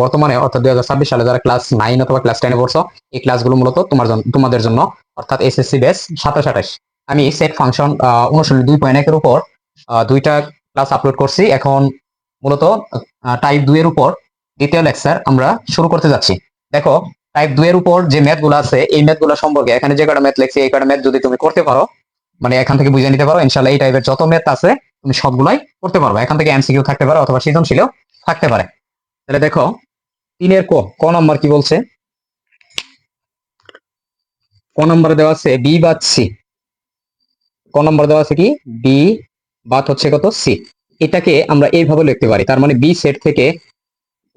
বর্তমানে অর্থাৎ 2026 সালে যারা ক্লাস 9 অথবা ক্লাস 10 এ পড়ছো, এই ক্লাসগুলো মূলত তোমাদের জন্য, অর্থাৎ এসএসসি বেস 27-28। আমি সেট ফাংশন অনুশীলনী 2.1 এর উপর দুইটা ক্লাস আপলোড করছি। এখন মূলত টাইপ 2 এর উপর দ্বিতীয় লেকচার আমরা শুরু করতে যাচ্ছি। দেখো, টাইপ 2 এর উপর যে ম্যাথগুলো আছে, এই ম্যাথগুলো সম্পর্কে এখানে যে কটা ম্যাথ লিখছি, এই কটা ম্যাথ যদি তুমি করতে পারো, মানে এখান থেকে বুঝে নিতে পারো, ইনশাআল্লাহ এই টাইপের যত ম্যাথ আছে তুমি সবগুলাই করতে পারবে। এখান থেকে এমসিকিউ থাকতে পারে অথবা সৃজনশীলও থাকতে পারে। তাহলে দেখো, 3 এর ক নাম্বার কি বলছে? ক নম্বরে দেওয়া আছে বি বাদ সি। ক নম্বরে দেওয়া আছে কি? বি বাদ হচ্ছে কত? সি। এটাকে আমরা এইভাবে লিখতে পারি, তার মানে বি সেট থেকে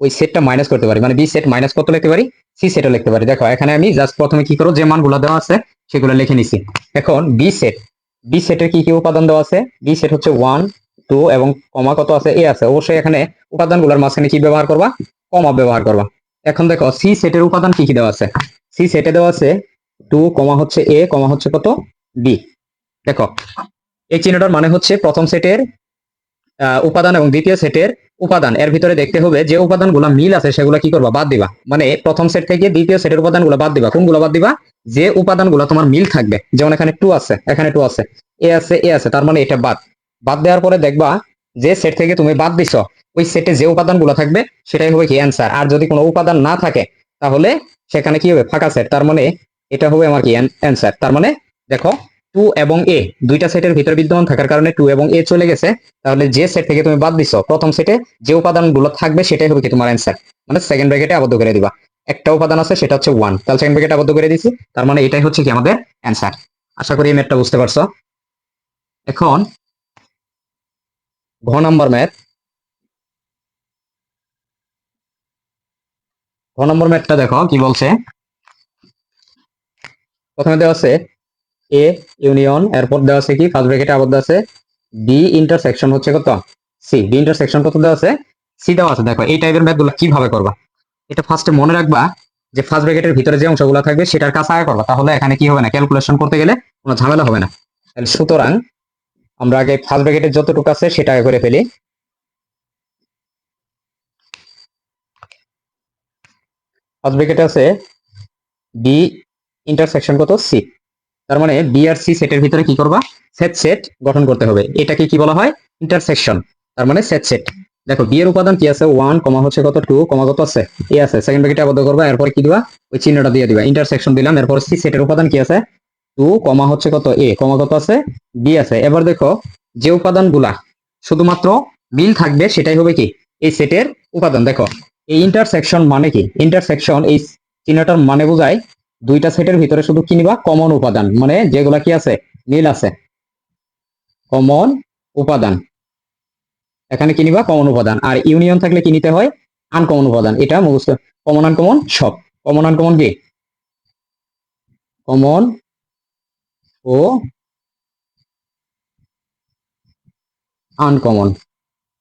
ওই সেটটা মাইনাস করতে পারি, মানে বি সেট মাইনাস কত লিখতে পারি? সি সেটও লিখতে পারি। দেখো, এখানে আমি জাস্ট প্রথমে কি করব, যে মানগুলো দেওয়া আছে সেগুলো লিখে নিছি। এখন বি সেটের কি কি উপাদান দেওয়া আছে? বি সেট হচ্ছে 1 2 এবং কমা কত আছে? এ আছে। অবশ্যই এখানে উপাদানগুলোর মাঝখানে কি ব্যবহার করবা? কমা ব্যবহার করবা। এখন দেখো, সি সেটের উপাদান কি কি দেওয়া আছে? সি সেটে দেওয়া আছে 2 কমা হচ্ছে এ কমা হচ্ছে কত? বি। দেখো, এই চিহ্নটার মানে হচ্ছে প্রথম সেটের উপাদান এবং দ্বিতীয় সেটের উপাদান, এর ভিতরে দেখতে হবে যে উপাদানগুলো মিল আছে সেগুলো কি করবা? বাদ দিবা। মানে প্রথম সেট থেকে দ্বিতীয় সেটের উপাদানগুলো বাদ দিবা। কোনগুলো বাদ দিবা? যে উপাদানগুলো তোমার মিল থাকবে। যেমন এখানে 2 আছে, এখানে 2 আছে, এ আছে, এ আছে, তার মানে এটা বাদ দেওয়ার পরে দেখবা যে সেট থেকে তুমি বাদ দিছো, ওই সেটে যে উপাদানগুলো থাকবে সেটাই হবে কি? অ্যান্সার। আর যদি কোনো উপাদান না থাকে তাহলে সেখানে কি হবে? ফাঁকা সেট। তার মানে এটা হবে আমার কি? অ্যান্সার। তার মানে দেখো, 2 এবং এ দুইটা সেটের ভিতরে বিদ্যমান থাকার কারণে 2 এবং এ চলে গেছে। তাহলে যে সেট থেকে তুমি বাদ দিছো, প্রথম সেটে যে উপাদানগুলো থাকবে সেটাই হবে কি? তোমার অ্যান্সার। মানে সেকেন্ড ব্র্যাকেটে আবদ্ধ করে দিবা। একটা উপাদান আছে, সেটা হচ্ছে 1, তাহলে সেকেন্ড ব্র্যাকেটে আবদ্ধ করে দিছি। তার মানে এটাই হচ্ছে কি? আমাদের অ্যান্সার। আশা করি এই ম্যাথটা বুঝতে পারছো। এখন ঘ নাম্বার ম্যাথ। ঘ নম্বর ম্যাথটা দেখো কি বলছে। প্রথমে দেওয়া আছে এ ইউনিয়ন, এরপর দেওয়া আছে কি? ফার্স্ট ব্র্যাকেটে আবদ্ধ আছে বি ইন্টারসেকশন হচ্ছে কত? সি। বি ইন্টারসেকশন কত দেওয়া আছে? সি দেওয়া আছে। দেখো, এই টাইপের ম্যাথগুলো কিভাবে করবা, এটা ফার্স্টে মনে রাখবা যে ফার্স্ট ব্র্যাকেটের ভিতরে যে অংশগুলো থাকবে সেটার কাছে আগে করবা, তাহলে এখানে কি হবে না? ক্যালকুলেশন করতে গেলে কোনো ঝামেলা হবে না। তাহলে সুতরাং আমরা আগে ফার্স্ট ব্র্যাকেটের যতটুকু আছে সেটা আগে করে ফেলি। ফার্স্ট ব্র্যাকেটে আছে বি ইন্টারসেকশন কত? সি। তার মানে বি আর সি সেটের ভিতরে কি করবা? সেট গঠন করতে হবে। এটাকে কি বলা হয়? ইন্টারসেকশন। তার মানে সেট। দেখো, বি এর উপাদান কি আছে? 1 কমা হচ্ছে কত? 2 কমা কত আছে? এ আছে। সেকেন্ড ব্র্যাকেটে আবদ্ধ করবা, এরপর কি দিবা? ওই চিহ্নটা দিয়ে দিবা, ইন্টারসেকশন দিলাম। এরপর সি সেটের উপাদান কি আছে? 2 কমা হচ্ছে কত? এ কমা কত আছে? বি আছে। এবার দেখো, যে উপাদানগুলা শুধুমাত্র মিল থাকবে সেটাই হবে কি? এই সেটের উপাদান। দেখো, এই ইন্টারসেকশন মানে কি? ইন্টারসেকশন এই চিহ্নটার মানে বোঝায় দুইটা সেটের ভিতরে শুধু কি নিবা? কমন উপাদান, মানে যেগুলা কি আছে? মিল আছে, কমন উপাদান। এখানে কি নিবা? কমন উপাদান। আর ইউনিয়ন থাকলে কি নিতে হয়? আনকমন উপাদান। এটা মুখস্থ। কমন আনকমন সব। কমন আনকমন কি? কমন ও আনকমন,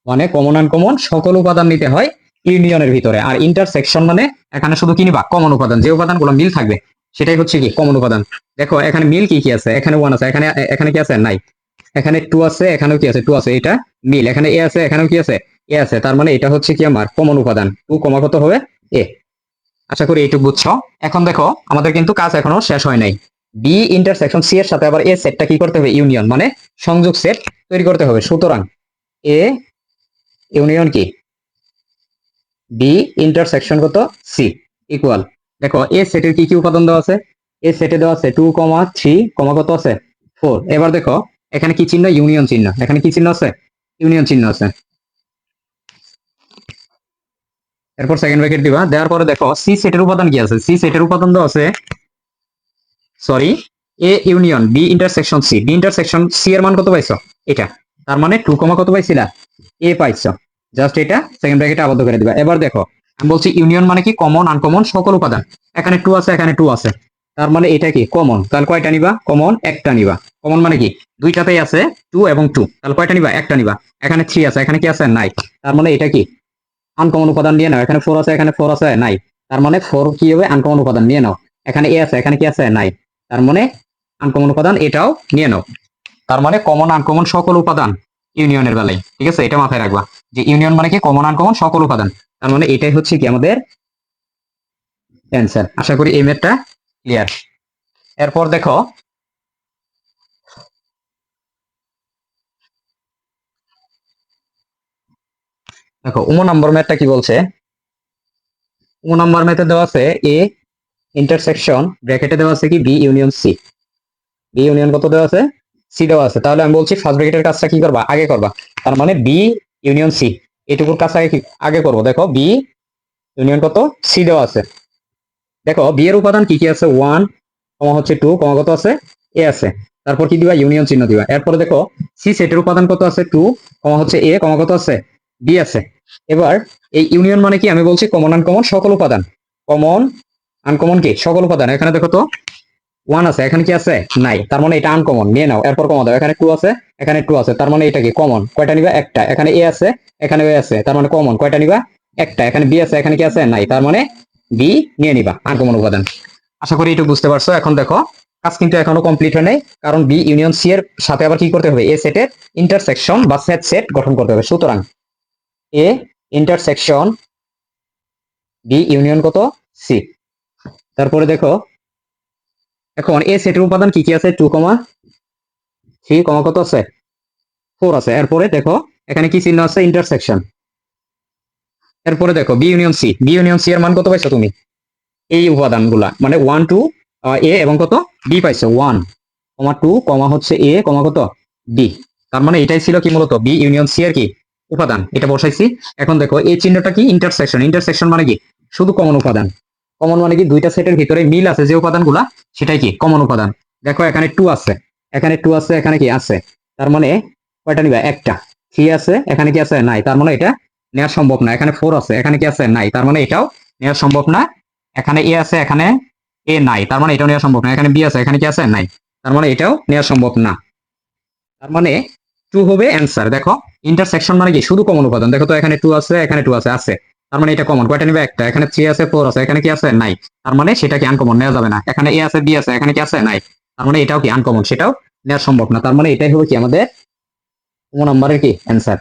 মানে কমন আনকমন সকল উপাদান নিতে হয় ইউনিয়নের ভিতরে। আর ইন্টারসেকশন মানে এখানে শুধু কি নিবা? কমন উপাদান। যে উপাদানগুলো মিল থাকবে সেটাই হচ্ছে কি? কমন উপাদান। দেখো, এখানে মিল কি কি আছে? এখানে 1 আছে, এখানে এখানে কি আছে? নাই। এখানে 2 আছে, এখানেও কি আছে? 2 আছে, এটা মিল। এখানে এ আছে, এখানেও কি আছে? এ আছে। তার মানে এটা হচ্ছে কি? আমার কমন উপাদান। 2 কমা কত হবে? এ। আশা করি এইটুকু বুঝছো। এখন দেখো, আমাদের কিন্তু কাজ এখনো শেষ হয় নাই। বি ইন্টারসেকশন সি এর সাথে আবার এ সেটটা কি করতে হবে? ইউনিয়ন, মানে সংযোগ সেট তৈরি করতে হবে। সুতরাং এ ইউনিয়ন কি? বি ইন্টারসেকশন কত? C equal. দেখো, এ সেটের কি কি উপাদান দেওয়া আছে? এ সেটে দেওয়া আছে 2 কমা 3 কমা কত আছে? 4। এবার দেখো, এখানে কি চিহ্ন? ইউনিয়ন চিহ্ন। এখানে কি চিহ্ন আছে? ইউনিয়ন চিহ্ন আছে। এরপর সেকেন্ড ব্র্যাকেট দিবা। দেওয়ার পরে দেখো, সি সেটের উপাদান কি আছে? সি সেটের উপাদান দেওয়া আছে, sorry, A union B intersection C. B intersection C এর মান কত পাইছো? এটা। তার মানে 2 কমা কত পাইছিলা? এ পাইছো। জাস্ট এটা সেকেন্ড ব্র্যাকেটে আবদ্ধ করে দিবা। এবার দেখো, আমি বলছি ইউনিয়ন মানে কি? কমন আনকমন সকল উপাদান। এখানে 2 আছে, এখানে 2 আছে, তার মানে এটা কি? কমন। তাহলে কয়টা নিবা? কমন একটা নিবা। কমন মানে কি? দুইটাতেই আছে 2 এবং 2, তাহলে কয়টা নিবা? একটা নিবা। এখানে 3 আছে, এখানে কি আছে? নাই। তার মানে এটা কি? আনকমন উপাদান নিয়ে নাও। এখানে 4 আছে, এখানে 4 আছে, নাই। তার মানে 4 কি হবে? আনকমন উপাদান নিয়ে নাও। এখানে এ আছে, এখানে কি আছে? নাই। তার মানে আনকমন উপাদান এটাও নিয়ে নাও। তার মানে কমন আনকমন সকল উপাদান ইউনিয়নের বেলায়। ঠিক আছে, এটা মাথায় রাখবা যে ইউনিয়ন মানে কি? কমন আনকমন সকল উপাদান। তার মানে এটাই হচ্ছে কি আমাদের অ্যান্সার। আশা করি এই ম্যাথটা ক্লিয়ার। এরপর দেখো নাম্বার ম্যাথটা কি বলছে। নাম্বার ম্যাথে দেওয়া আছে এ ইন্টারসেকশন ব্র্যাকেটে দেওয়া আছে কি B union C. B union কত দেওয়া আছে, সি দেওয়া আছে। তাহলে আমি বলছি ফার্স্ট ব্র্যাকেটের কাজটা কি করবা, আগে করবা। তার মানে বি ইউনিয়ন সি, এটুকুর কাজ আগে করবো। দেখো বি ইউনিয়ন কত, সি দেওয়া আছে। দেখো বি এর উপাদান কি কি আছে, 1 কমা হচ্ছে 2 কমা কত আছে, এ আছে। তারপর কি দিবা, ইউনিয়ন চিহ্ন দিবা। এরপরে দেখো সি সেটের উপাদান কত আছে, 2 কমা হচ্ছে এ কমা কত আছে, বি আছে। এবার এই ইউনিয়ন মানে কি, আমি বলছি কমন আনকমন সকল উপাদান। কমন আনকমন কি, সকল উপাদান। এখানে দেখো তো 1 আছে, এখানে কি আছে, নাই। তার মানে এটা আনকমন, নিয়ে নাও। এরপর কমা দাও, এখানে 2 আছে, এখানে 2 আছে। তার মানে এটা কি কমন, কয়টা নিবা, একটা। এখানে এ আছে, এখানে এ আছে। তার মানে কমন, কয়টা নিবা, একটা। এখানে বি আছে, এখানে কি আছে, নাই। তার মানে বি নিয়ে নিবা, আনকমন উপাদান। আশা করি একটু বুঝতে পারছো। এখন দেখো কাজ কিন্তু এখনো কমপ্লিট হয় নাই, কারণ বি ইউনিয়ন সি এর সাথে আবার কি করতে হবে, এ সেটের ইন্টারসেকশন বা সেট সেট গঠন করতে হবে। সুতরাং এ ইন্টারসেকশন বি ইউনিয়ন কত, সি। তারপরে দেখো এখন এ সেটের উপাদান কি কি আছে, 2 কমা 3 কমা কত আছে, 4 আছে। এরপরে দেখো এখানে কি চিহ্ন আছে, ইন্টারসেকশন। এরপরে দেখো B union C, B union C এর মান কত পাইছো তুমি, এই উপাদানগুলা মানে 1 2 এ এবং কত বি পাইছো, 1 কমা 2 কমা হচ্ছে এ কমা কত বি। তার মানে এটাই ছিল কি মূলত বি ইউনিয়ন সি এর কি উপাদান, এটা বসাইছি। এখন দেখো এই চিহ্নটা কি, ইন্টারসেকশন। ইন্টারসেকশন মানে কি, শুধু কমন উপাদান। কমন মানে কি, দুইটা সেটের ভিতরে মিল আছে যে উপাদানগুলা, সেটাই কি কমন উপাদান। দেখো এখানে 2 আছে, এখানে 2 আছে, এখানে কি আছে। তার মানে কয়টা নিবা, একটা। 3 আছে, এখানে কি আছে, নাই। তার মানে এটা নেওয়া সম্ভব না। এখানে 4 আছে, এখানে কি আছে, নাই। তার মানে এটাও নেওয়া সম্ভব না। এখানে এ আছে, এখানে এ নাই। তার মানে এটাও নেওয়া সম্ভব না। এখানে বি আছে, এখানে কি আছে, নাই। তার মানে এটাও নেওয়া সম্ভব না। তার মানে 2 হবে অ্যান্সার। দেখো ইন্টারসেকশন মানে কি, শুধু কমন উপাদান। দেখো তো এখানে 2 আছে, এখানে 2 আছে, আছে। তার মানে এটা কমন, কয়টা নিবে, একটা। এখানে 3 আছে, 4 আছে, এখানে কি আছে, নাই। তার মানে সেটা কি আনকমন, নেওয়া যাবে না। এখানে এ আছে, বি আছে, এখানে কি আছে, নাই। তার মানে এটাও কি আনকমন, সেটাও নেওয়া সম্ভব না। তার মানে এটাই হবে কি আমাদের নাম্বারের কি অ্যান্সার।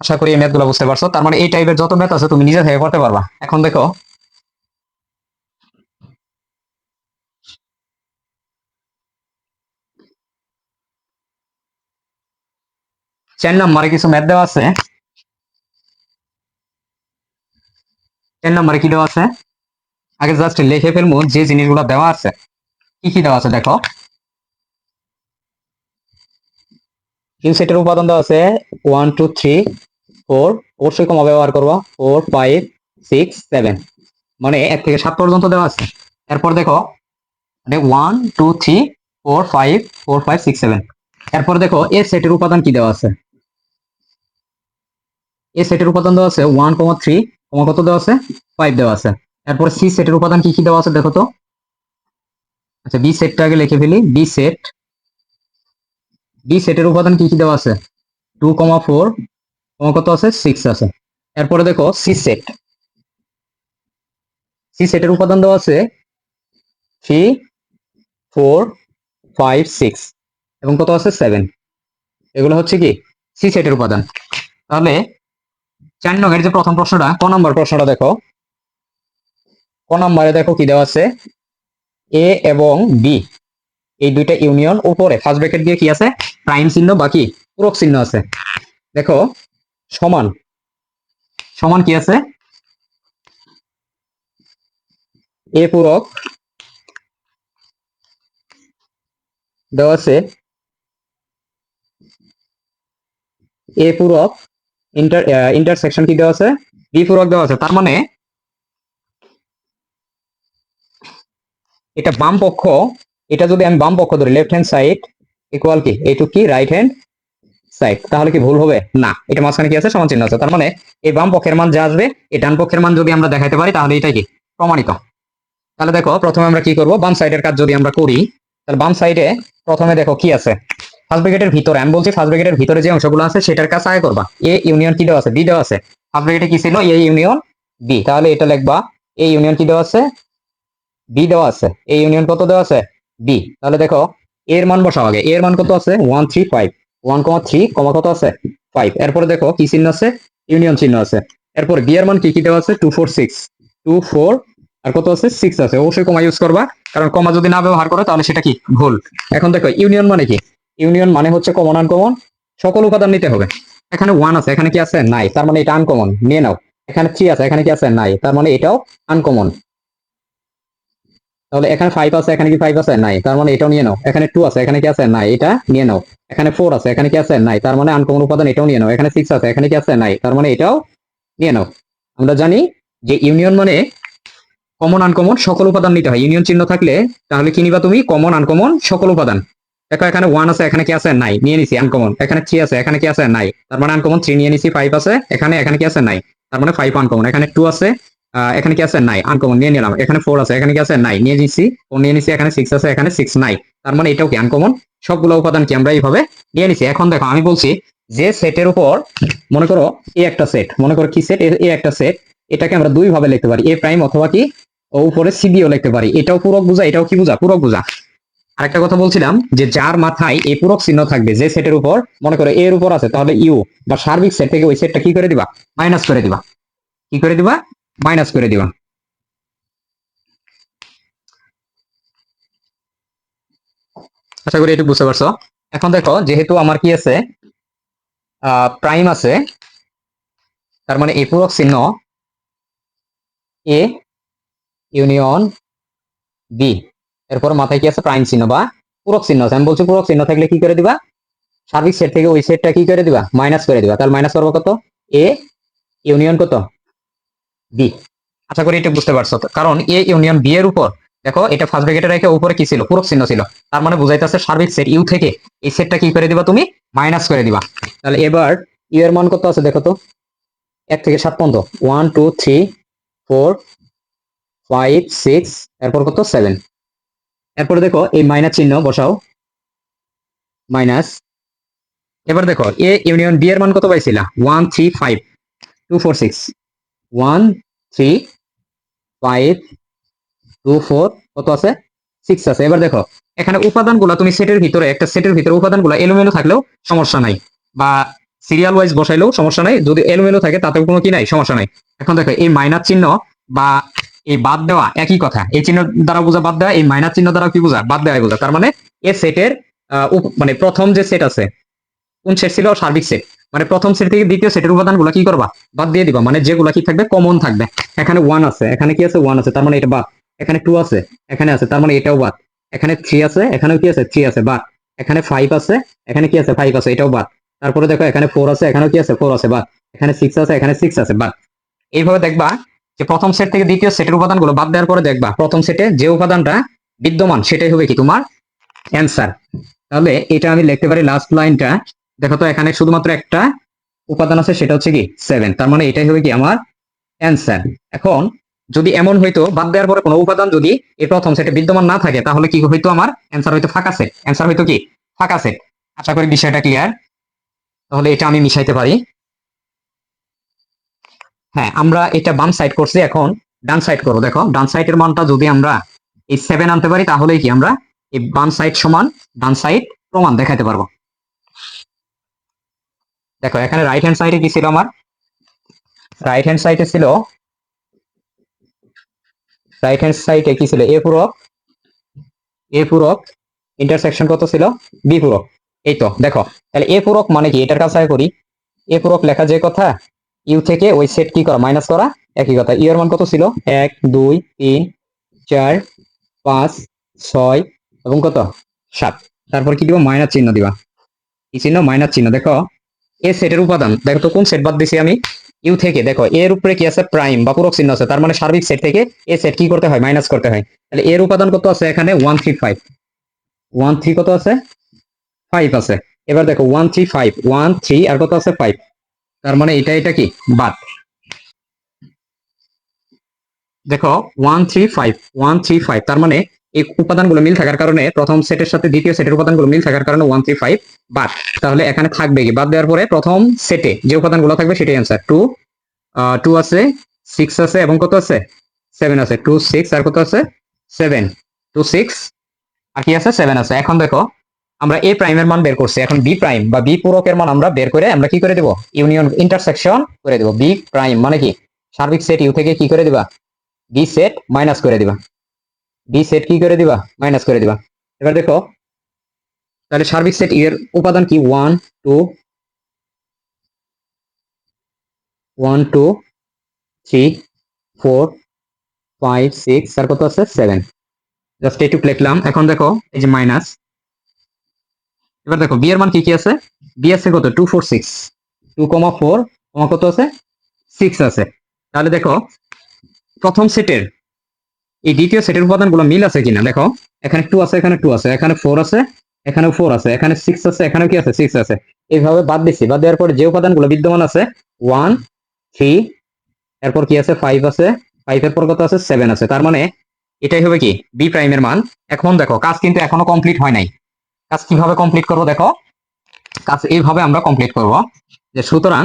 আশা করি এই ম্যাথগুলো বুঝতে পারছো। তার মানে এই টাইপের যত ম্যাথ আছে তুমি নিজে থেকে করতে পারবা। এখন দেখো 4 নম্বরে কিছু ম্যাথ দেওয়া আছে। 4 নম্বরে কি দেওয়া আছে, আগে জাস্ট লিখে ফেলবো যে জিনিসগুলো দেওয়া আছে। কি কি দেওয়া আছে দেখো, কিউ সেটের উপাদান দেওয়া আছে 1 2 3 4। অবশ্যই কমা ব্যবহার করবা, 4 5 6 7, মানে 1 থেকে 7 পর্যন্ত দেওয়া আছে। এরপর দেখো মানে 1 2 3 4 5 4 5 6 7। এরপর দেখো এ সেটের উপাদান কি দেওয়া আছে, এ সেটের উপাদান দেওয়া আছে 1 3 কত দেওয়া আছে, 5 দেওয়া আছে। এরপর সি সেটের উপাদান কি কি দেওয়া আছে দেখো তো। আচ্ছা বি সেটটা আগে লিখে ফেলি। বি সেটের উপাদান কি কি দেওয়া আছে, 2 4 কত আছে, 6 আছে। এরপরে দেখো সি সেট, সি সেটের উপাদান দেওয়া আছে 3 4 5 6 এবং কত আছে, 7। এগুলো হচ্ছে কি সি সেটের উপাদান। তাহলে 4 নং যে প্রথম প্রশ্নটা, ক নম্বর প্রশ্নটা দেখো। ক নম্বরে দেখো কি দেওয়া আছে, এ এবং বি এই দুইটা ইউনিয়ন, উপরে ফার্স্ট ব্র্যাকেট দিয়ে কি আছে, প্রাইম চিহ্ন বাকি পূরক চিহ্ন আছে। দেখো সমান, সমান কি আছে, এ পূরক দেওয়া আছে, এ পূরক ইন্টারসেকশন কি দেওয়া আছে, বি পূরক দেওয়া আছে। তার মানে এটা বাম পক্ষ, এটা যদি আমি বাম পক্ষ ধরি, লেফট হ্যান্ড সাইড ইকুয়াল কি এইটুক কি রাইট হ্যান্ড সাইড, তাহলে কি ভুল হবে না। এটা মাঝখানে কি আছে, সমান চিহ্ন আছে। তার মানে এই বাম পক্ষের মান যা আসবে এই ডান পক্ষের মান যদি আমরা দেখাইতে পারি, তাহলে এটা কি প্রমাণিত। তাহলে দেখো প্রথমে আমরা কি করব, বাম সাইডের কাজ যদি আমরা করি, তাহলে বাম সাইডে প্রথমে দেখো কি আছে, ফার্স্ট ব্র্যাকেটের ভিতরে, আমি বলছি ফার্স্ট ব্র্যাকেটের ভিতরে যে অংশগুলো আছে সেটার কাজ আগে করবা। এ ইউনিয়ন কি দেওয়া আছে, বি দেওয়া আছে। ফার্স্ট ব্র্যাকেটে কি ছিল, এ ইউনিয়ন বি। তাহলে এটা লিখবা এ ইউনিয়ন কি দেওয়া আছে, বি দেওয়া আছে। এ ইউনিয়ন কত দেওয়া আছে, বি। তাহলে দেখো এর মান বসাও আগে। এর মান কত আছে, 1 3 5, 1 3 কত আছে, 5। এরপরে দেখো কি চিহ্ন আছে, ইউনিয়ন চিহ্ন আছে। এরপর বি এর মান কি কি দেওয়া আছে 2 4 6 2 4 আর কত আছে 6 আছে, অবশ্যই কমা ইউজ করবা, কারণ কমা যদি না ব্যবহার করো তাহলে সেটা কি ভুল। এখন দেখো ইউনিয়ন মানে কি, ইউনিয়ন মানে হচ্ছে কমন আনকমন সকল উপাদান নিতে হবে। এখানে 1 আছে, এখানে কি আছে নাই, তার মানে এটা আনকমন নিয়ে নাও। এখানে 3 আছে, এখানে কি আছে নাই, তার মানে এটাও আনকমন। তাহলে এখানে 5 আছে, এখানে কি 5 আছে নাই, তার মানে এটাও নিয়ে নাও। এখানে 2 আছে, এখানে কি আছে নাই, এটা নিয়ে নাও। এখানে 4 আছে, এখানে কি আছে নাই, তার মানে আনকমন উপাদান, এটাও নিয়ে নাও। এখানে 6 আছে, এখানে কি আছে নাই, তার মানে এটাও নিয়ে নাও। আমরা জানি যে ইউনিয়ন মানে কমন আনকমন সকল উপাদান নিতে হয়। ইউনিয়ন চিহ্ন থাকলে তাহলে কি নিবা তুমি, কমন আনকমন সকল উপাদান। দেখো এখানে 1 আছে, এখানে কি আছে নাই, নিয়ে নিছি আনকমন। এখানে 3 আছে, এখানে কি আছে নাই, তার মানে আনকমন 3 নিয়ে নিছি। 5 আছে এখানে, এখানে কি আছে নাই, তার মানে 5 আনকমন। এখানে 2 আছে, এখানে কি আছে নাই, আনকমন নিয়ে নিলাম। এখানে 4 আছে, এখানে কি আছে নাই, নিয়ে নিছি 4 নিয়ে নিছি। এখানে 6 আছে, এখানে 6 নাই, তার মানে এটাও কি আনকমন। সবগুলো উপাদান কি আমরা এইভাবে নিয়ে নিছি। এখন দেখো আমি বলছি যে সেটের উপর, মনে করো এ একটা সেট, মনে করো কি সেট, এ একটা সেট, এটাকে আমরা দুই ভাবে লিখতে পারি, এ প্রাইম অথবা কি ও উপরে সিবিও লিখতে পারি। এটাও পূরক বোঝা, এটাও কি বোঝা, পূরক বোঝা। আরেকটা কথা বলছিলাম যে যার মাথায় এই পূরক চিহ্ন থাকবে যে সেটের উপর, মনে করো এর উপর আছে, তাহলে ইউ বা সার্বিক সেট থেকে ওই সেটটা কি করে দিবা, মাইনাস করে দিবা। কি করে দিবা, মাইনাস করে দিবা। আশা করি এটা বুঝতে পারছো। এখন দেখো যেহেতু আমার কি আছে, প্রাইম আছে, তার মানে এই পূরক চিহ্ন এ ইউনিয়ন বি, এরপর মাথায় কি আছে, প্রাইম চিহ্ন বা পূরক চিহ্ন আছে। আমি বলছি পূরক চিহ্ন থাকলে কি করে দিবা, সার্বিক সেট থেকে ওই সেটটা কি করে দিবা, মাইনাস করে দিবা। তাহলে মাইনাস করবো কত, এ ইউনিয়ন কত, বি। আশা করি এটা বুঝতে পারছো। কারণ এ ইউনিয়ন বি এর উপর, দেখো এটা ফার্স্ট ব্র্যাকেটে রেখে উপরে কি ছিল, পূরক চিহ্ন ছিল, তার মানে বুঝাইতেছে সার্বিক সেট ইউ থেকে এই সেটটা কি করে দিবা তুমি, মাইনাস করে দিবা। তাহলে এবার ইউ এর মান কত আছে দেখো তো, 1 থেকে 7 পর্যন্ত, 1 2 3 4 5 6, এরপর কত 7। এরপরে দেখো এই মাইনাস চিহ্ন বসাও, মাইনাস। এবার দেখো এ ইউনিয়ন বি এর মান কত পাইছিলা, 1 3 5 2 4 6, 1 3 5 2 4 কত আছে, 6 আছে। এবার দেখো এখানে উপাদানগুলো তুমি সেটের ভিতরে, একটা সেটের ভিতরে উপাদানগুলো এলোমেলো থাকলেও সমস্যা নাই, বা সিরিয়াল ওয়াইজ বসাইলেও সমস্যা নাই, যদি এলোমেলো থাকে তাতেও কোনো কি নাই, সমস্যা নাই। এখন দেখো এই মাইনাস চিহ্ন বা এই বাদ দেওয়া একই কথা, এই চিহ্ন দ্বারা বোঝা বাদ দেওয়া, এই মাইনাস চিহ্ন দ্বারা কি বোঝা, বাদ দেওয়াই বোঝা। তার মানে এই সেটের মানে প্রথম যে সেট আছে, কোন সেট ছিল, সার্বিক সেট, মানে প্রথম সেট থেকে দ্বিতীয় সেটের উপাদানগুলো কি করবা, বাদ দিয়ে দিবা। মানে যেগুলা কি থাকবে, কমন থাকবে। এখানে 1 আছে, এখানে কি আছে 1 আছে, তার মানে এটা বাদ। এখানে 2 আছে, এখানে আছে, তার মানে এটাও বাদ। এখানে 3 আছে, এখানেও কি আছে 3 আছে, বাদ। এখানে 5 আছে, এখানে কি আছে 5 আছে, এটাও বাদ। তারপরে দেখো এখানে 4 আছে, এখানেও কি আছে 4 আছে, বাদ। এখানে 6 আছে, এখানে 6 আছে, বাদ। এইভাবে দেখবা যে প্রথম সেট থেকে দ্বিতীয় সেটের উপাদানগুলো বাদ দেওয়ার পরে দেখবা প্রথম সেটে যে উপাদানটা বিদ্যমান সেটাই হবে কি তোমার অ্যান্সার। তাহলে এটা আমি লিখতে পারি লাস্ট লাইনটা, দেখো তো এখানে শুধুমাত্র একটা উপাদান আছে, সেটা হচ্ছে কি 7, তার মানে এটাই হবে কি আমার অ্যান্সার। এখন যদি এমন হইতো বাদ দেওয়ার পরে কোনো উপাদান যদি এই প্রথম সেটে বিদ্যমান না থাকে, তাহলে কি হইতো, আমার অ্যান্সার হইতো ফাঁকা সেট, অ্যান্সার হইতো কি ফাঁকা সেট। আশা করি বিষয়টা ক্লিয়ার। তাহলে এটা আমি মিশাইতে পারি। হ্যাঁ, আমরা এটা বাম সাইড করছি, এখন ডান সাইড করো। দেখো ডান সাইডের মানটা যদি আমরা এই 7 আনতে পারি, তাহলেই কি আমরা এই বাম সাইড সমান ডান সাইড প্রমাণ দেখাতে পারবো। দেখো এখানে রাইট হ্যান্ড সাইডে কি ছিল আমার, রাইট হ্যান্ড সাইডে ছিল, রাইট হ্যান্ড সাইডে কি ছিল, এ পূরক, এ পূরক ইন্টারসেকশন কত ছিল, বি পূরক। এই তো দেখো, তাহলে এ পূরক মানে কি, এটার কাছে করি, এ পূরক লেখা যে কথা, ইউ থেকে ওই সেট কি করা, মাইনাস করা, একই কথা। ইউ এর মান কত ছিল, 1 2 3 4 5 6 এবং কত 7। তারপর কি দিবা, মাইনাস চিহ্ন দিবা, কি চিহ্ন, মাইনাস চিহ্ন। দেখো এ সেটের উপাদান, দেখো তো কোন সেট বাদ দিছি আমি, ইউ থেকে। দেখো এর উপরে কি আছে, প্রাইম বা পূরক চিহ্ন আছে, তার মানে সার্বিক সেট থেকে এ সেট কি করতে হয়, মাইনাস করতে হয়। তাহলে এর উপাদান কত আছে এখানে, 1 3 5, 1 3 কত আছে 5 আছে। এবার দেখো 1 3 5, 1 3 আর কত আছে 5, তার মানে এটা কি বাদ। দেখো 1 3 5, 1 3 5, তার মানে এই উপাদানগুলো মিল থাকার কারণে, প্রথম সেটের সাথে দ্বিতীয় সেটের উপাদানগুলো মিল থাকার কারণে 1 3 5 বাদ। তাহলে এখানে থাকবে কি, বাদ দেওয়ার পরে প্রথম সেটে যে উপাদানগুলো থাকবে সেটাই অ্যান্সার। 2 2 আছে, 6 আছে এবং কত আছে 7 আছে। 2 6 আর কত আছে 7, 2 6 আর কি আছে 7 আছে। এখন দেখো আমরা এ প্রাইমের মান বের করছি, এখন বি প্রাইম বা বি পূরকের মান আমরা বের করে আমরা কি করে দেব, ইউনিয়ন ইন্টারসেকশন করে দেব। বি প্রাইম মানে কি, সার্বিক সেট ইউ থেকে কি করে দিবা, বি সেট মাইনাস করে দিবা, বি সেট কি করে দিবা, মাইনাস করে দিবা। এবার দেখো তাহলে সার্বিক সেট ইউ এর উপাদান কি, 1 2 1 2 3 4 5 6 আর কত আছে 7, জাস্ট এইটুক লিখলাম। এখন দেখো এই যে মাইনাস, এবার দেখো বি এর মান কি কি আছে, বি আছে কত 2 4 6, 2,4 কত আছে 6 আছে। তাহলে দেখো প্রথম সেটের এই দ্বিতীয় সেটের উপাদানগুলো মিল আছে কিনা, দেখো এখানে 2 আছে, এখানে 2 আছে, এখানে 4 আছে, এখানেও 4 আছে, এখানে 6 আছে, এখানেও কি আছে 6 আছে। এইভাবে বাদ দিছি, বাদ দেওয়ার পর যে উপাদানগুলো বিদ্যমান আছে 1 3, এরপর কি আছে 5 আছে, 5 এর পর কত আছে 7 আছে। তার মানে এটাই হবে কি বি প্রাইমের মান। এখন দেখো কাজ কিন্তু এখনো কমপ্লিট হয় নাই, কাজ কিভাবে কমপ্লিট করব, দেখো কাজ এইভাবে আমরা কমপ্লিট করব যে সুতরাং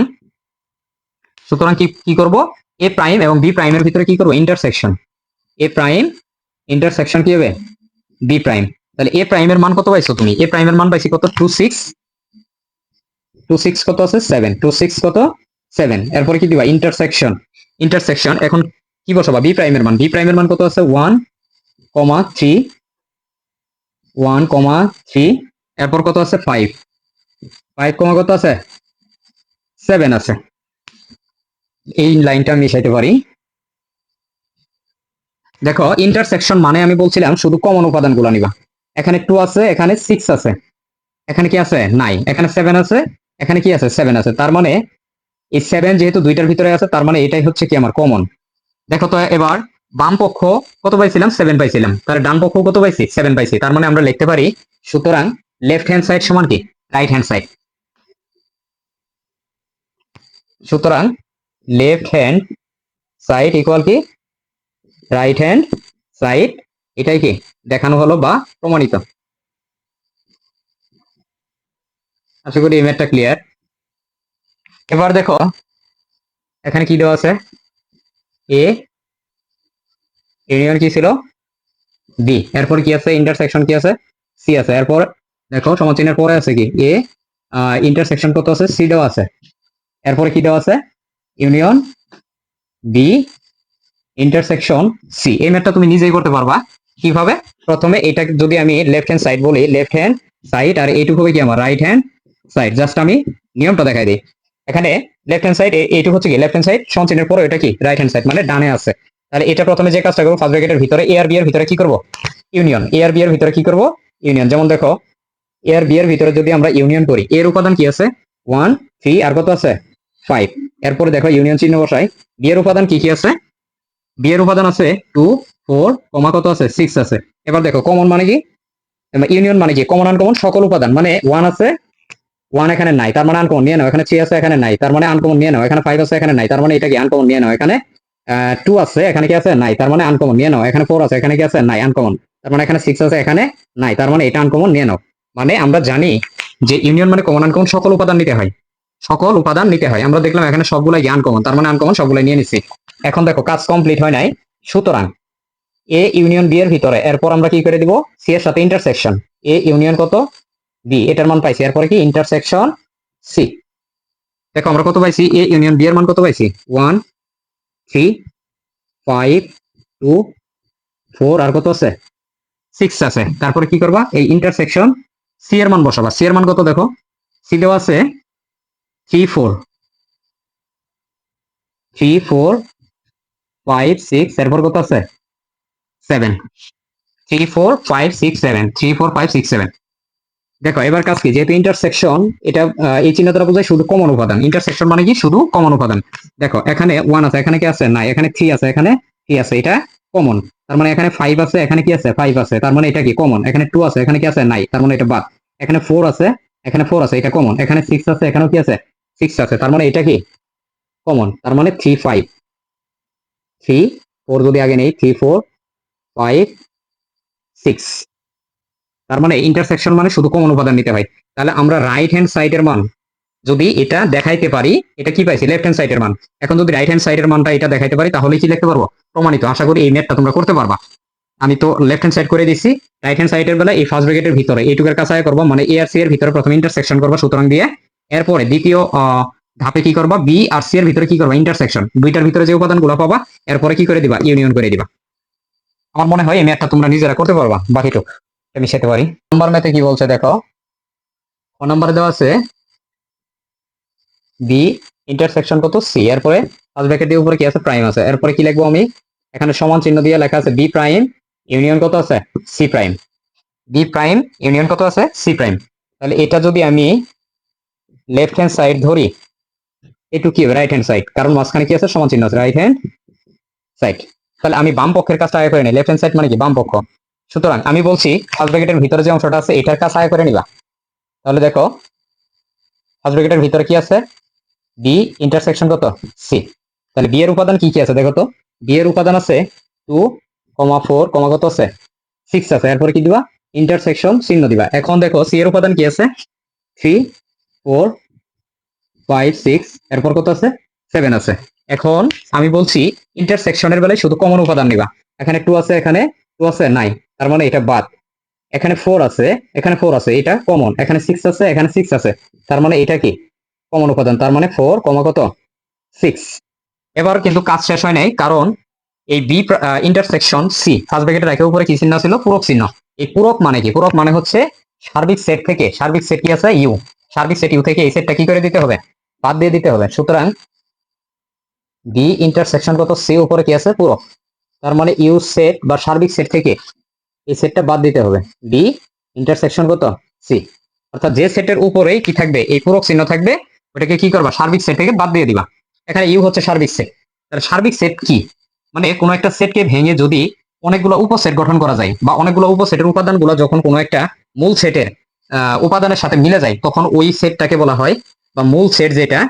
সুতরাং কি কি করব, এ প্রাইম এবং বি প্রাইমের ভিতরে কি করব, ইন্টারসেকশন, এ প্রাইম ইন্টারসেকশন কি হবে বি প্রাইম। তাহলে এ প্রাইমের মান কত পাইছো তুমি, এ প্রাইমের মান পাইছি কত 2 6, 2 6 কত আছে 7, 2 6 কত 7, এরপরে কি দিবা ইন্টারসেকশন, ইন্টারসেকশন এখন কি বসাবা, বি প্রাইমের মান, বি প্রাইমের মান কত আছে 1 3, 1 3, এরপর কত আছে 5, 5 কত আছে 7 আছে। এই লাইনটা আমি মিশাইতে পারি। দেখো ইন্টারসেকশন মানে আমি বলছিলাম শুধু কমন উপাদানগুলো নিবা, এখানে 2 আছে, এখানে 6 আছে, এখানে কি আছে নাই, এখানে 7 আছে, এখানে কি আছে 7 আছে। তার মানে এই 7 যেহেতু দুইটার ভিতরে আছে, তার মানে এটাই হচ্ছে কি আমার কমন। দেখো তো এবার বাম পক্ষ কত পাইছিলাম 7 পাইছিলাম, তার ডান পক্ষ কত পাইছি 7 পাইছি। তার মানে আমরা লিখতে পারি সুতরাং লেফট হ্যান্ড সাইড সমান কি রাইট হ্যান্ড সাইড, সুতরাং লেফট হ্যান্ড সাইড ইকুয়াল কি রাইট হ্যান্ড সাইড, এটাই কি দেখানো হলো বা প্রমাণিত। আশা করি এই ম্যাথটা ক্লিয়ার। এবার দেখো এখানে কি দেওয়া আছে, এ ইউনিয়ন কি ছিল বি, এরপর কি আছে ইন্টারসেকশন কি আছে সি আছে, এরপর দেখো সমানচিহ্নের পরে আছে কি এ ইন্টারসেকশন কত আছে সি দেওয়া আছে, এরপরে কি দেওয়া আছে ইউনিয়ন বি ইন্টারসেকশন সি। এই ম্যাথটা তুমি নিজেই করতে পারবা। কিভাবে, প্রথমে এটা যদি আমি লেফট হ্যান্ড সাইড বলি, লেফট হ্যান্ড সাইড, আর এইটুকু হবে কি আমার রাইট হ্যান্ড সাইড। জাস্ট আমি নিয়মটা দেখাই দিই। এখানে লেফট হ্যান্ড সাইড এইটুকু হচ্ছে কি লেফট হ্যান্ড সাইড, সমানচিহ্নের পরে এটা কি রাইট হ্যান্ড সাইড মানে ডানে আছে। তাহলে এটা প্রথমে যে কাজটা করবো, ফার্স্ট ব্র্যাকেটের ভিতরে এ আর বি এর ভিতরে কি করব ইউনিয়ন, এ আর বি এর ভিতরে কি করব ইউনিয়ন। যেমন দেখো এ আর বি এর ভিতরে যদি আমরা ইউনিয়ন করি, এর উপাদান কি আছে 1 3 আর কত আছে 5, এরপরে দেখো ইউনিয়ন চিহ্ন বসাই, বি এর উপাদান কি কি আছে, বি এর উপাদান আছে 2 4 কত আছে 6 আছে। এবার দেখো কমন মানে কি, ইউনিয়ন মানে কি কমন আনকমন সকল উপাদান, মানে 1 আছে 1 এখানে নাই তার মানে আনকমন নিয়ে নাও, এখানে 3 আছে এখানে নাই তার মানে আনকমন নিয়ে নাও, এখানে 5 আছে এখানে নাই তার মানে এটা কি আনকমন নিয়ে নাও, এখানে 2 আছে এখানে কি আছে নাই তার মানে আনকমন নিয়ে নাও, এখানে 4 আছে এখানে কি আছে নাই আনকমন, তার মানে এখানে 6 আছে এখানে নাই তার মানে এটা আনকমন নিয়ে নাও। মানে আমরা জানি যে ইউনিয়ন মানে কমন আনকমন সকল উপাদান নিতে হয়, সকল উপাদান নিতে হয়। আমরা দেখলাম এখানে সবগুলাই আনকমন, তার মানে আনকমন সবগুলাই নিয়ে নিচ্ছি। এখন দেখো কাজ কমপ্লিট হয় নাই, সুতরাং এ ইউনিয়ন বি এর ভিতরে, এরপর আমরা কি করে দিব সি এর সাথে ইন্টারসেকশন, এ ইউনিয়ন কত বি এটার মান পাইছি, এরপরে কি ইন্টারসেকশন সি। দেখো আমরা কত পাইছি, এ ইউনিয়ন বি এর মান কত পাইছি 1 3 5 2 4 আর কত আছে 6 আছে। তারপরে কি করবা, এই ইন্টারসেকশন সি এর মান বসাবা, সি এর মান কত দেখো, সি দেওয়া আছে 3 4 3 4 5 6, এরপর কত আছে 7, 3 4 5 6 7, 3 4 5 6 7। দেখো এবার কাজ কি, যেহেতু ইন্টারসেকশন এটা এই চিহ্ন দ্বারা বোঝায় শুধু কমন উপাদান, ইন্টারসেকশন মানে কি শুধু কমন উপাদান। দেখো এখানে 1 আছে এখানে কি আছে নাই, এখানে 3 আছে এখানে 3 আছে, এটা কমন। তার মানে এখানে 5 আছে এখানে কি আছে 5 আছে, তার মানে এটা কি কমন। এখানে 2 আছে এখানে কি আছে নাই, তার মানে এটা বাদ। এখানে 4 আছে এখানে 4 আছে, এটা কমন। এখানে 6 আছে এখানেও কি আছে 6 আছে, তার মানে এটা কি কমন। তার মানে 3 5 3 4 যদি আগে নেই 3 4 5 6, তার মানে ইন্টারসেকশন মানে শুধু কমন উপাদান নিতে হয়। তাহলে আমরা রাইট হ্যান্ড সাইডের মান যদি এটা দেখাইতে পারি, এটা কি পাইছি লেফট হ্যান্ড সাইডের মান, এখন যদি রাইট হ্যান্ড সাইডের মানটা এটা দেখাইতে পারি তাহলে কি লিখতে পারবো প্রমাণিত। আশা করি এই ম্যাথটা তোমরা করতে পারবা। আমি তো লেফট হ্যান্ড সাইড করে দিছি, রাইট হ্যান্ড সাইডের বেলা এই ফার্স্ট ব্র্যাকেটের ভিতরে এইটুকের কাছে করবো, মানে এ আর সি এর ভিতরে প্রথমে ইন্টারসেকশন করবো সুতরাং দিয়ে, এরপরে দ্বিতীয় ধাপে কি করবা, বি আর সি এর ভিতরে কি করবা, ইন্টারসেকশন, দুইটার ভিতরে যে উপাদানগুলো পাবা এরপরে কি করে দিবা, ইউনিয়ন করে দিবা। আমার মনে হয় এই ম্যাথটা তোমরা নিজেরা করতে পারবা, বাকিটুক আমি সেতে পারি। নাম্বার ম্যাথে কি বলছে দেখো, ক নাম্বার দেওয়া আছে বি ইন্টারসেকশন কত সি, এরপরে ফার্স্ট ব্র্যাকেট দিয়ে উপরে কি আছে, প্রাইম আছে, এরপরে কি লিখবো আমি, এখানে সমান চিহ্ন দিয়ে লেখা আছে বি প্রাইম ইউনিয়ন কত আছে, C prime, B prime union কত আছে, সি প্রাইম। তাহলে এটা যদি আমি লেফট হ্যান্ড সাইড ধরি, এটু কি হবে রাইট হ্যান্ড সাইড, কারণ মাঝখানে কি আছে, সমান চিহ্ন আছে, রাইট হ্যান্ড সাইড। তাহলে আমি বাম পক্ষের কাজটা আগে করে নিই, লেফট হ্যান্ড সাইড মানে কি বাম পক্ষ, সুতরাং আমি বলছি ফার্স্ট ব্র্যাকেটের ভিতরে যে অংশটা আছে এটার কাজ আগে করে নিবা। তাহলে দেখো ফার্স্ট ব্র্যাকেটের ভিতরে কি আছে, বি ইন্টারসেকশন কত, সি। তাহলে বি এর উপাদান কি কি আছে দেখো তো, বি এর উপাদান আছে 2, 4, কত আছে, 6 আছে, এরপরে কি দিবা, ইন্টারসেকশন চিহ্ন দিবা। এখন দেখো সি এর উপাদান কি আছে, 3, 4, 5, 6, এরপর কত আছে, 7 আছে। এখন আমি বলছি ইন্টারসেকশনের বেলায় শুধু কমন উপাদান নিবা, এখানে 2 আছে, এখানে 2 আছে, নাই, তার মানে এটা বাদ। এখানে 4 আছে, এখানে 4 আছে, এটা কমন, এখানে 6 আছে, এখানে 6 আছে, তার মানে এটা কি কমন উপাদান, তার মানে 4, কত 6। এবার কিন্তু কাজ শেষ হয় নাই, কারণ এই বি ইন্টারসেকশন সি ফার্স্ট ব্র্যাকেটের একের উপরে কি চিহ্ন ছিল, পূরক চিহ্ন। এই পূরক মানে কি, পূরক মানে হচ্ছে সার্বিক সেট থেকে, সার্বিক সেট কি আছে ইউ, সার্বিক সেট ইউ থেকে এই সেটটা কি করে দিতে হবে, বাদ দিয়ে দিতে হবে। সুতরাং বি ইন্টারসেকশন কত সি উপরে কি আছে, পূরক, তার মানে ইউ সেট বা সার্বিক সেট থেকে এই সেটটা বাদ দিতে হবে, বি ইন্টারসেকশন কত সি। অর্থাৎ যে সেটের উপরেই কি থাকবে, এই পূরক চিহ্ন থাকবে, ওটাকে কি করবা, সার্বিক সেট থেকে বাদ দিয়ে দিবা। এখানে ইউ হচ্ছে সার্বিক সেট। তাহলে সার্বিক সেট কি, মানে কোনো একটা সেটকে ভেঙে যদি অনেকগুলো উপসেট গঠন করা যায়, বা অনেকগুলো উপসেটের উপাদানগুলো যখন কোনো একটা মূল সেটের উপাদানের সাথে মিলে যায়, তখন ওই সেটটাকে বলা হয়, বা মূল সেট যেটা,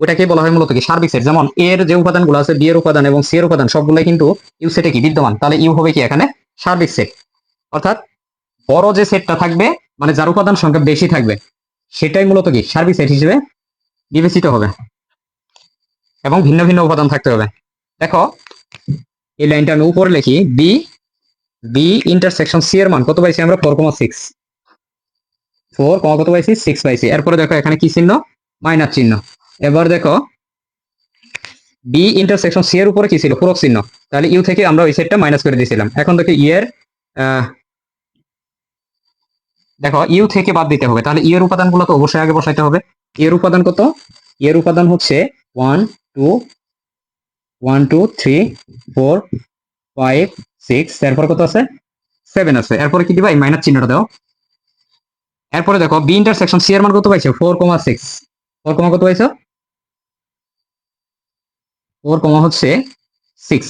ওটাকে বলা হয় মূলত কি সার্বিক সেট। যেমন এর যে উপাদানগুলো আছে, বি এর উপাদান এবং সি এর উপাদান সবগুলোই কিন্তু ইউ সেটে কি বিদ্যমান, তাহলে ইউ হবে কি এখানে সার্বিক সেট। অর্থাৎ বড় যে সেটটা থাকবে, মানে যার উপাদান সংখ্যা বেশি থাকবে, সেটাই মূলত কি সার্বিক সেট হিসেবে বিবেচিত হবে, এবং ভিন্ন ভিন্ন উপাদান থাকতে হবে। দেখো এই লাইনটা আমি উপরে লিখি, বি বি ইন্টারসেকশন সি এর মান কত পাইছি আমরা, 4,6, 4, কত পাইছি, 6 পাইছি। এরপরে দেখো এখানে কি চিহ্ন, মাইনাস চিহ্ন। এবার দেখো বি ইন্টারসেকশন সি এর উপরে কি ছিল, পূরক চিহ্ন, তাহলে ইউ থেকে আমরা ওই সেটটা মাইনাস করে দিয়েছিলাম। এখন দেখো ই এর দেখো ইউ থেকে বাদ দিতে হবে, তাহলে ইউ এর উপাদানগুলো তো অবশ্যই আগে বসাইতে হবে। ইউ এর উপাদান কত, ইউ এর উপাদান হচ্ছে 1, 2, 1, 2, 3, 4, 5, 6, এরপর কত আছে, 7 আছে, এরপরে কি দিবা, এই মাইনাস চিহ্নটা দাও। এরপরে দেখো বি ইন্টারসেকশন সি এর মান কত পাইছো, 4,6, 4, কত পাইছো, 4, হচ্ছে 6।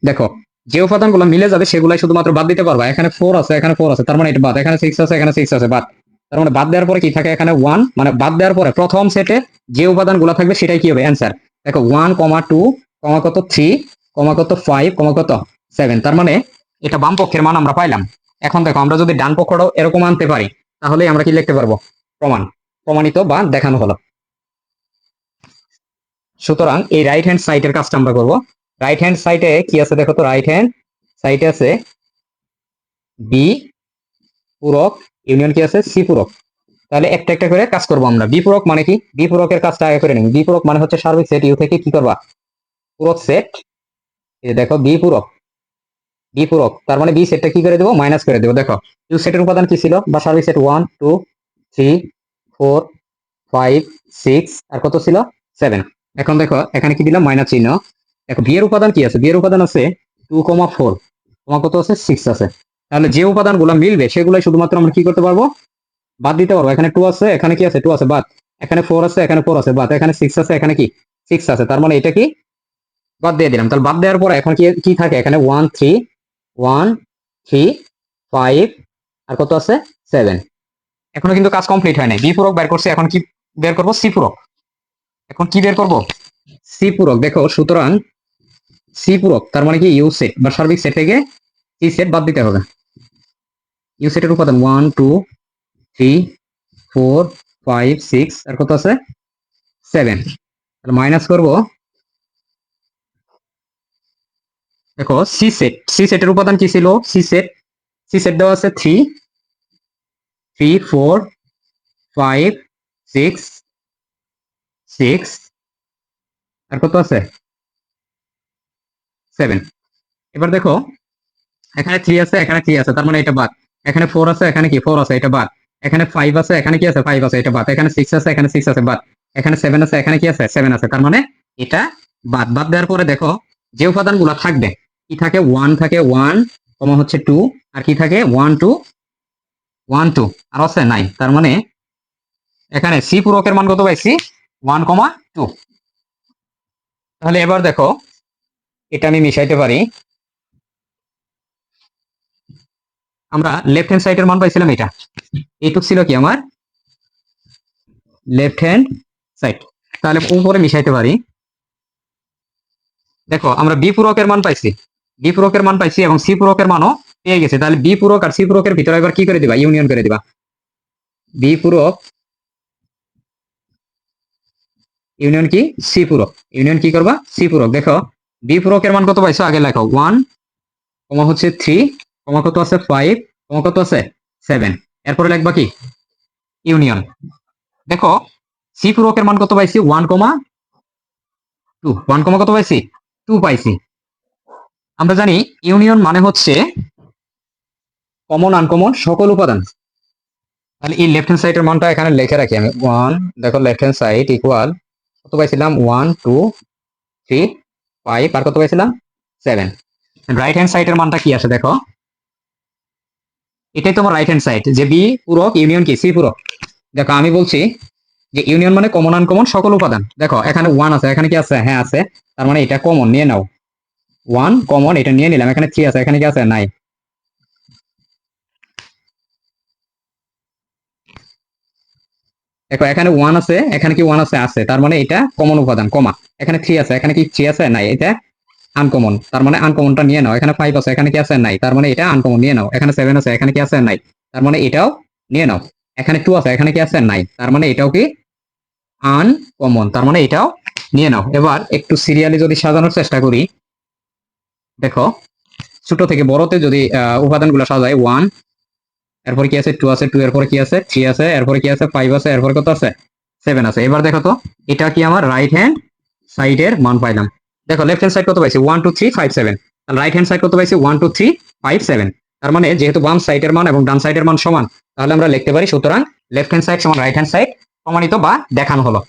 দেখো যে উপাদানগুলো মিলে যাবে সেগুলাই শুধুমাত্র বাদ দিতে পারবা। এখানে 4 আছে, এখানে 4 আছে, তার মানে এটা বাদ। এখানে 6 আছে, এখানে 6 আছে, বাদ। তার মানে বাদ দেওয়ার পরে কি থাকে, এখানে 1, মানে বাদ দেওয়ার পরে প্রথম সেটে যে উপাদানগুলো থাকবে সেটাই কি হবে অ্যান্সার। দেখো 1, 2, কত 3, কত 5, কত 7, তার মানে এটা বাম পক্ষের মান আমরা পাইলাম। এখন দেখো আমরা যদি ডান পক্ষটাও এরকম আনতে পারি, তাহলে আমরা কি লিখতে পারবো, প্রমাণিত বা দেখানো হলো। সুতরাং এই রাইট হ্যান্ড সাইডের কাজটা আমরা করব। রাইট হ্যান্ড সাইডে কি আছে দেখো তো, রাইট হ্যান্ড সাইডে আছে বি পূরক ইউনিয়ন কি আছে, সি পূরক। তাহলে একটা একটা করে কাজ করব আমরা। বি পূরক মানে কি, বি পূরকের কাজটা আগে করে নিই। বি পূরক মানে হচ্ছে সার্বিক সেট ইউ থেকে কি করবা, পূরক সেট, এই দেখো বি পূরক, বি পূরক, তার মানে বি সেটটা কি করে দেবো, মাইনাস করে দেবো। দেখো ইউ সেটের উপাদান কি ছিল, বা সার্বিক সেট 1, 2, 3, 4, 5, 6, আর কত ছিল, 7। এখন দেখো এখানে কি দিলাম, মাইনাস চিহ্ন। দেখো বি এর উপাদান কি আছে, বি এর উপাদান আছে 2,4, কত আছে, 6 আছে। তাহলে যে উপাদানগুলো মিলবে সেগুলাই শুধুমাত্র আমরা কি করতে পারবো, বাদ দিতে পারবো। এখানে 2 আছে, এখানে কি আছে, 2 আছে, বাদ। এখানে 4 আছে, এখানে 4 আছে, বাদ। এখানে 6 আছে, এখানে কি 6 আছে, তার মানে এটা কি বাদ দিয়ে দিলাম। তাহলে বাদ দেওয়ার পরে এখন কি কি থাকে, এখানে 1, 3, 1, 3, 5, আর কত আছে, 7। এখনো কিন্তু কাজ কমপ্লিট হয় নাই। বি পূরক বের করছি, এখন কি বের করবো, সি পূরক। এখন কি বের করবো, সি পূরক। দেখো সুতরাং সি পূরক তার মানে কি ইউ সেট বা সার্বিক সেট থেকে সি সেট বাদ দিতে হবে। ইউ সেটের উপাদান 1, 2, 3, 4, 5, 6, আর কত আছে, 7। তাহলে মাইনাস করব, দেখো সি সেটের উপাদান কি ছিল? সি সেট দেওয়া আছে 3 3 4 5 6 6 আর কত আছে 7। এবার দেখো এখানে 3 আছে, এখানে 3 আছে, তার মানে এটা বাদ। এখানে 4 আছে, এখানে কি 4 আছে, এটা বাদ। এখানে 5 আছে, এখানে কি আছে 5 আছে, এটা বাদ। এখানে 6 আছে, এখানে 6 আছে, বাদ। এখানে 7 আছে, এখানে কি আছে 7 আছে, তার মানে এটা বাদ। বাদ দেওয়ার পরে দেখো যে উপাদানগুলো থাকবে কি থাকে, 1 থাকে, 1 কমা হচ্ছে 2, আর কি থাকে 1 2 1 2 আর আছে 9। তার মানে এখানে সি পূরকের মান কত পাইছি 1 2। তাহলে এবার দেখো এটা আমি মিশাইতে পারি। আমরা লেফট হ্যান্ড সাইডের মান পাইছিলাম এটা, এইটুক ছিল কি আমার লেফট হ্যান্ড সাইড। তাহলে উপরে মিশাইতে পারি। দেখো আমরা বি পূরকের মান পাইছি, বি পূরকের মান পাইছি এবং সি পূরকের মানও পেয়ে গেছে। তাহলে বি পূরক আর সি পূরকের ভিতরে এবার কি করে দিবা, ইউনিয়ন করে দিবা। বি পূরক ইউনিয়ন কি সি পূরক, ইউনিয়ন কি করবা সি পূরক। দেখো বি পূরকের মান কত পাইছো আগে লেখো, 1 কমা হচ্ছে 3 কমা কত আছে 5 কমা কত আছে 7, এরপরে লিখবা কি ইউনিয়ন। দেখো সি পূরকের মান কত পাইছি 1 2, 1 কত পাইছি 2 পাইছি। আমরা জানি ইউনিয়ন মানে হচ্ছে কমন আনকমন সকল উপাদান। তাহলে এই লেফট হ্যান্ড সাইডের মানটা এখানে লিখে রাখি আমি 1। দেখো লেফট হ্যান্ড সাইড ইকুয়াল কত পাইছিলাম 1 2 3 5 আর কত পাইছিলাম 7। রাইট হ্যান্ড সাইডের মানটা কি আসে দেখো, এটাই তোমার রাইট হ্যান্ড সাইড, যে বি পূরক ইউনিয়ন কি সি পূরক। দেখো আমি বলছি যে ইউনিয়ন মানে কমন আনকমন সকল উপাদান। দেখো এখানে 1 আছে, এখানে কি আছে হ্যাঁ আছে, তার মানে এটা কমন নিয়ে নাও, 1 কমন এটা নিয়ে নিলাম। এখানে 3 আছে, এখানে কি আছে নাই। দেখো এখানে 1 আছে, এখানে কি 1 আছে আছে, তার মানে এটা কমন উপাদান কমা। এখানে 3 আছে, এখানে কি 3 আছে নাই, এটা আনকমন, তার মানে আনকমনটা নিয়ে নাও। এখানে 5 আছে, এখানে কি আছে নাই, তার মানে এটা আনকমন নিয়ে নাও। এখানে 7 আছে, এখানে কি আছে নাই, তার মানে এটাও নিয়ে নাও। এখানে 2 আছে, এখানে কি আছে নাই, তার মানে এটাও কি আনকমন, তার মানে এটাও নিয়ে নাও। এবার একটু সিরিয়ালি যদি সাজানোর চেষ্টা করি, দেখো ছোট থেকে বড়তে যদি উপাদানগুলো সাজাই, 1 এরপরে কি আছে 2 আছে, 2 এরপরে কি আছে 3 আছে, এরপরে কি আছে 5 আছে, এরপরে কত আছে 7 আছে। এবার দেখো তো এটা কি আমার রাইট হ্যান্ড সাইডের মান পাইলাম। দেখো লেফট হ্যান্ড সাইড কত পাইছি 1 2 3 5 7, তাহলে রাইট হ্যান্ড সাইড কত পাইছি 1 2 3 5 7। তার মানে যেহেতু বাম সাইডের মান এবং ডান সাইডের মান সমান, তাহলে আমরা লিখতে পারি সুতরাং লেফট হ্যান্ড সাইড সমান রাইট হ্যান্ড সাইড প্রমাণিত বা দেখানো হলো।